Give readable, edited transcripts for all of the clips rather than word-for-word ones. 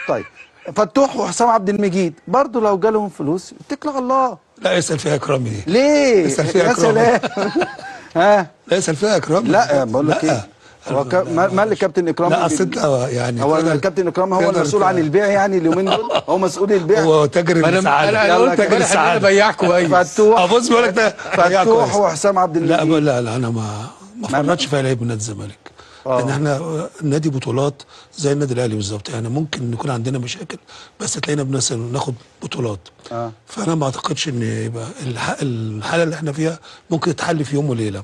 طيب فتوح وحسام عبد المجيد برضه لو جالهم فلوس اتكلوا على الله. لا اسال فيها اكرامي دي. ليه؟ اسال فيها يا اكرامي. ها؟ لا اسال فيها اكرامي. لا بقول لك ايه، هو مال الكابتن اكرامي؟ لا اصل انت يعني هو الكابتن اكرامي هو المسؤول عن البيع يعني اليومين دول؟ هو مسؤول البيع؟ هو تاجر السعاده. انا قلت امبارح ان انا بياع كويس. ابص بقول لك ده فتوح وحسام عبد المجيد. لا انا ما فرطش في لعيب نادي الزمالك. لان احنا نادي بطولات زي النادي الاهلي بالظبط، يعني ممكن نكون عندنا مشاكل بس تلاقينا ناخد بطولات. فانا ما اعتقدش ان يبقى الحاله اللي احنا فيها ممكن تتحل في يوم وليله،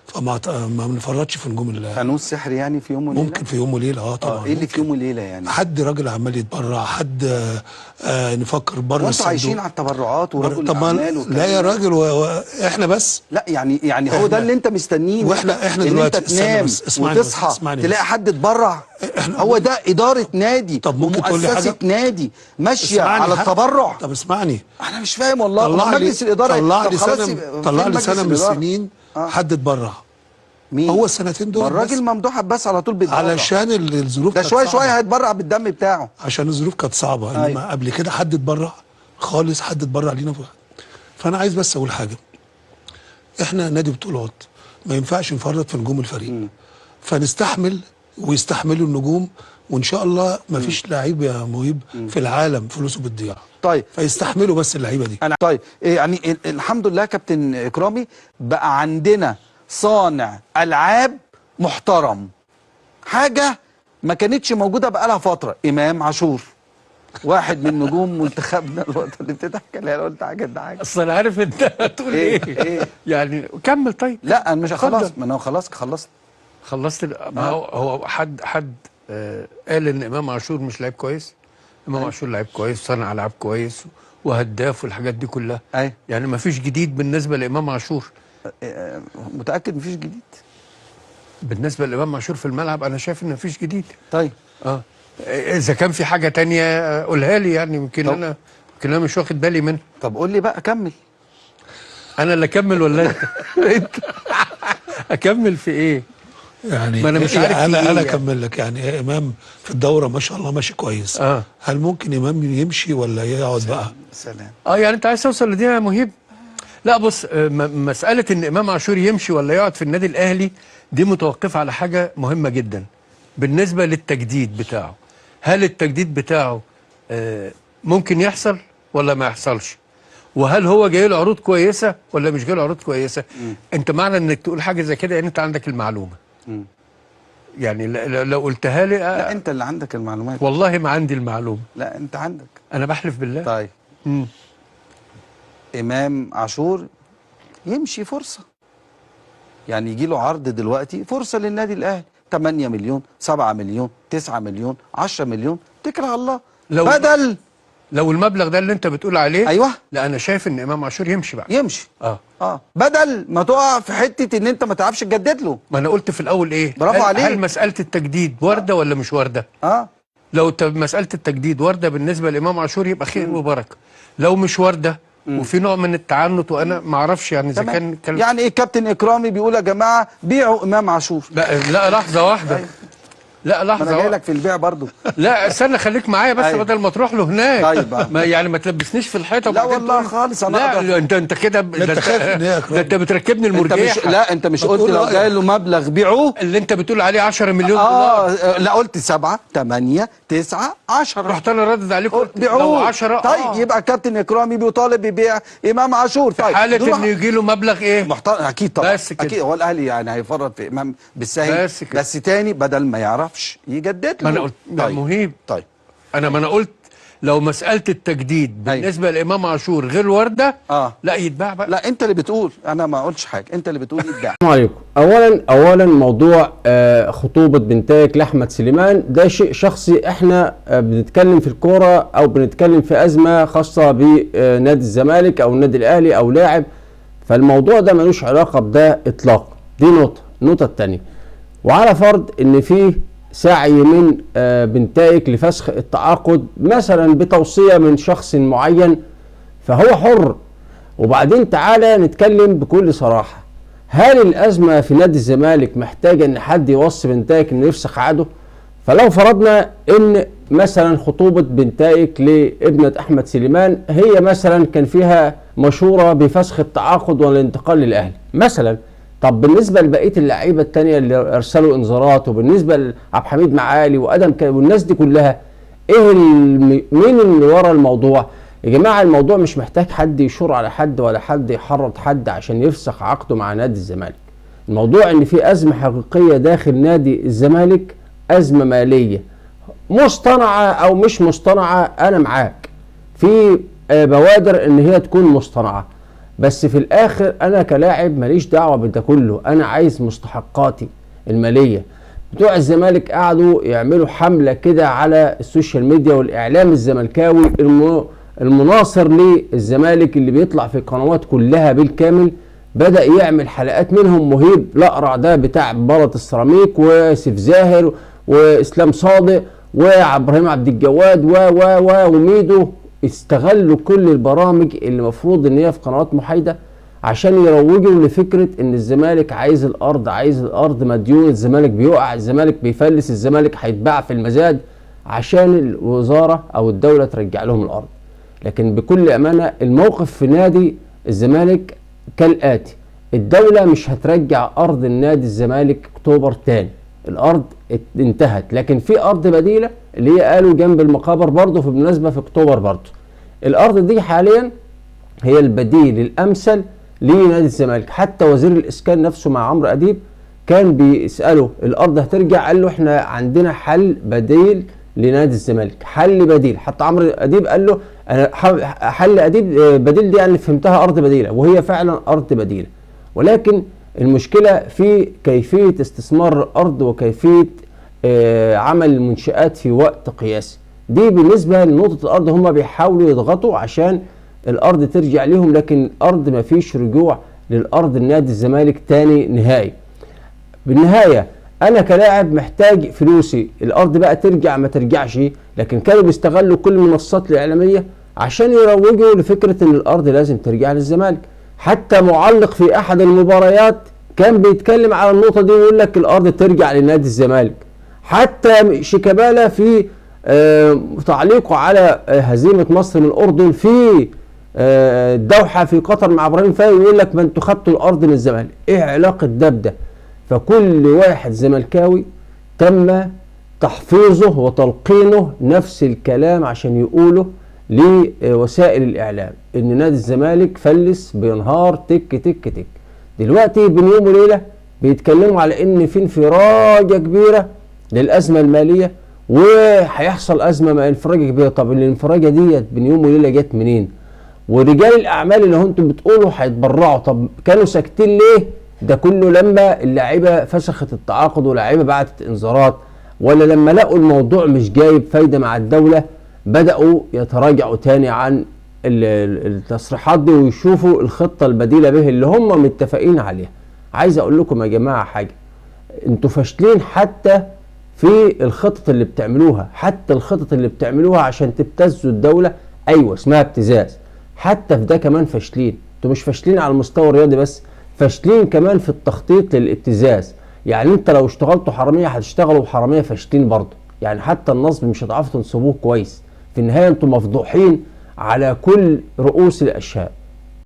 فما ما بنفرطش في نجوم الله. فانوس سحر يعني في يوم وليله؟ ممكن في يوم وليله طبعا. ايه اللي في يوم وليله يعني؟ حد راجل عمال يتبرع، حد نفكر بره الصندوق. وانتوا عايشين على التبرعات ورجل الاعمال لا يا راجل احنا بس. لا يعني هو ده اللي انت مستنيه، واحنا ان دلوقتي انت تنام وتصحى تلاقي حد اتبرع. هو ده اداره نادي. طب ممكن تقول لي حاجه؟ نادي ماشيه على التبرع. طب اسمعني، انا مش فاهم والله. مجلس الاداره طلع لي سنه من السنين حد اتبرع. مين؟ هو السنتين دول الراجل ممدوح عباس على طول بيتبرع علشان الظروف ده شويه هيتبرع بالدم بتاعه عشان الظروف كانت صعبه. انما قبل كده حد اتبرع خالص، حد اتبرع لينا. فانا عايز بس اقول حاجه، احنا نادي بطولات ما ينفعش نفرط في نجوم الفريق. فنستحمل ويستحملوا النجوم، وان شاء الله ما فيش لعيب يا مهيب في العالم فلوسه بتضيع. طيب فيستحملوا بس اللعيبه دي. طيب يعني الحمد لله كابتن اكرامي بقى عندنا صانع العاب محترم، حاجه ما كانتش موجوده بقالها فتره. امام عاشور واحد من نجوم منتخبنا الوطني. اللي بتضحك عليها قلت حاجه ده اصل انا عارف انت هتقول ايه يعني. كمل طيب. لا انا مش خلاص، ما انا خلاص خلصت. ما هو حد قال ان امام عاشور مش لعيب كويس. امام عاشور لعيب كويس، صانع العاب كويس وهداف والحاجات دي كلها. يعني ما فيش جديد بالنسبه لامام عاشور. متاكد مفيش جديد بالنسبه لامام عاشور في الملعب؟ انا شايف ان مفيش جديد. طيب اذا كان في حاجه تانية قولها لي يعني، يمكن انا مش واخد بالي منها. طب قول لي بقى، كمل. انا اللي اكمل ولا انت؟ اكمل في ايه يعني؟ ما انا مش عارف. انا اكمل لك. يعني امام في الدوره ما شاء الله ماشي كويس. هل ممكن امام يمشي ولا يقعد بقى؟ سلام. يعني انت عايز توصل لدي يا مهيب؟ لا بص، مساله ان امام عاشور يمشي ولا يقعد في النادي الاهلي دي متوقفه على حاجه مهمه جدا بالنسبه للتجديد بتاعه. هل التجديد بتاعه ممكن يحصل ولا ما يحصلش؟ وهل هو جاي له عروض كويسه ولا مش جاي له عروض كويسه؟ انت معنى انك تقول حاجه زي كده ان انت عندك المعلومه. يعني لو قلتها لي لا انت اللي عندك المعلومات. والله ما عندي المعلومه. لا انت عندك. انا بحلف بالله. طيب امام عاشور يمشي فرصه، يعني يجي له عرض دلوقتي فرصه للنادي الاهلي 8 مليون 7 مليون 9 مليون 10 مليون، اتكل على الله. بدل لو المبلغ ده اللي انت بتقول عليه. ايوه. لا انا شايف ان امام عاشور يمشي بقى. يمشي. بدل ما تقع في حته ان انت ما تعرفش تجدد له. ما انا قلت في الاول ايه؟ برافو عليك. هل مساله التجديد وارده ولا مش وارده؟ لو مساله التجديد وارده بالنسبه لامام عاشور يبقى خير وبركه. لو مش وارده وفي نوع من التعنت، وانا ما اعرفش يعني اذا كان يعني ايه كابتن اكرامي بيقول يا جماعه بيعوا امام عاشور؟ لا لحظه واحده. لا لحظه، انا جاي لك في البيع برضو. لا استنى خليك معايا بس. بدل ما تروح له هناك. طيب يعني ما تلبسنيش في الحيطه. لا والله خالص. انا لا انت كده انت بتركبني المرجيحه. لا انت مش قلت لو جاي له مبلغ بيعوه اللي انت بتقول عليه 10 مليون دولار؟ لا قلت 7 8 9 10. رحت انا ردد عليك قلت بيعوه. لو 10. طيب يبقى كابتن اكرامي بيطالب ببيع امام عاشور. طيب في حاله انه يجي له مبلغ ايه محترم. اكيد طبعا. بس كده. اكيد هو الاهلي يعني هيفرط في امام بالسهل. بس تاني بدل ما يعرفش يجدد. ما انا قلت مهيب. طيب ما انا قلت لو مساله التجديد بالنسبه لامام عاشور غير وارده لا يتباع بقى. لا انت اللي بتقول، انا ما قلتش حاجه، انت اللي بتقول يتباع. السلام عليكم. اولا موضوع خطوبه بنتايك لاحمد سليمان ده شيء شخصي. احنا بنتكلم في الكوره او بنتكلم في ازمه خاصه بنادي الزمالك او النادي الاهلي او لاعب، فالموضوع ده ملوش علاقه بده اطلاقا. دي النقطه الثانيه، وعلى فرض ان فيه سعي من بنتايك لفسخ التعاقد مثلا بتوصية من شخص معين، فهو حر. وبعدين تعالى نتكلم بكل صراحة، هل الأزمة في نادي الزمالك محتاجة ان حد يوصي بنتايك انه يفسخ عقده؟ فلو فرضنا ان مثلا خطوبة بنتائك لابنة أحمد سليمان هي مثلا كان فيها مشورة بفسخ التعاقد والانتقال للأهلي مثلا. طب بالنسبة لبقية اللعيبة التانية اللي أرسلوا إنذارات، وبالنسبة لعبد الحميد معالي وأدم والناس دي كلها، مين اللي ورا الموضوع؟ يا جماعة الموضوع مش محتاج حد يشور على حد ولا حد يحرض حد عشان يفسخ عقده مع نادي الزمالك. الموضوع ان في أزمة حقيقية داخل نادي الزمالك، أزمة مالية مصطنعة أو مش مصطنعة، أنا معاك في بوادر ان هي تكون مصطنعة، بس في الآخر أنا كلاعب ماليش دعوة بده كله، أنا عايز مستحقاتي المالية. بتوع الزمالك قعدوا يعملوا حملة كده على السوشيال ميديا والإعلام الزملكاوي المناصر للزمالك اللي بيطلع في قنوات كلها بالكامل، بدأ يعمل حلقات منهم مهيب الأقرع ده بتاع بلط السيراميك وسيف زاهر وإسلام صادق وإبراهيم عبد الجواد وميدو، استغلوا كل البرامج اللي المفروض ان هي في قنوات محايدة عشان يروجوا لفكرة ان الزمالك عايز الارض مديون، الزمالك بيقع، الزمالك بيفلس، الزمالك هيتباع في المزاد عشان الوزارة او الدولة ترجع لهم الارض. لكن بكل امانة الموقف في نادي الزمالك كالاتي: الدولة مش هترجع ارض النادي الزمالك اكتوبر تاني، الارض انتهت، لكن في ارض بديلة اللي هي قالوا جنب المقابر برضه في بالمناسبة في اكتوبر برضه. الارض دي حاليا هي البديل الامثل لنادي الزمالك. حتى وزير الاسكان نفسه مع عمرو اديب كان بيساله الارض هترجع، قال له احنا عندنا حل بديل لنادي الزمالك، حل بديل. حتى عمرو اديب قال له انا حل اديب بديل دي يعني فهمتها ارض بديله، وهي فعلا ارض بديله، ولكن المشكله في كيفيه استثمار الارض وكيفيه عمل المنشآت في وقت قياسي. دي بالنسبة لنقطة الأرض هم بيحاولوا يضغطوا عشان الأرض ترجع لهم، لكن الأرض ما فيش رجوع للأرض النادي الزمالك تاني نهائي. بالنهاية أنا كلاعب محتاج فلوسي، الأرض بقى ترجع ما ترجعش، لكن كانوا بيستغلوا كل المنصات الإعلامية عشان يروجوا لفكرة إن الأرض لازم ترجع للزمالك. حتى معلق في أحد المباريات كان بيتكلم على النقطة دي ويقول لك الأرض ترجع لنادي الزمالك. حتى شيكابالا في تعليقه على هزيمة مصر من الأردن في الدوحة في قطر مع إبراهيم فايق يقول لك ما انتوا خدتوا الأرض من الزمالك. إيه علاقة ده بده؟ فكل واحد زملكاوي تم تحفيظه وتلقينه نفس الكلام عشان يقوله لوسائل الإعلام إن نادي الزمالك فلس بينهار تك تك تك. دلوقتي بين يوم وليلة بيتكلموا على إن في انفراجة كبيرة للأزمة المالية وهيحصل أزمة مع انفراجة كبيرة. طب الانفراجة ديت بين يوم وليلة جت منين؟ ورجال الأعمال اللي انتم بتقولوا هيتبرعوا، طب كانوا ساكتين ليه؟ ده كله لما اللاعيبة فسخت التعاقد واللاعيبة بعتت انذارات، ولا لما لقوا الموضوع مش جايب فايدة مع الدولة بدأوا يتراجعوا تاني عن التصريحات دي ويشوفوا الخطة البديلة به اللي هم متفقين عليها. عايز اقول لكم يا جماعة حاجة، انتوا فاشلين حتى في الخطط اللي بتعملوها، حتى الخطط اللي بتعملوها عشان تبتزوا الدولة، ايوه اسمها ابتزاز، حتى في ده كمان فاشلين. انتوا مش فاشلين على المستوى الرياضي بس، فاشلين كمان في التخطيط للابتزاز. يعني انت لو اشتغلتوا حرامية هتشتغلوا حرامية فاشلين برضه، يعني حتى النصب مش هتعرفوا تنصبوه كويس. في النهاية انتوا مفضوحين على كل رؤوس الاشياء.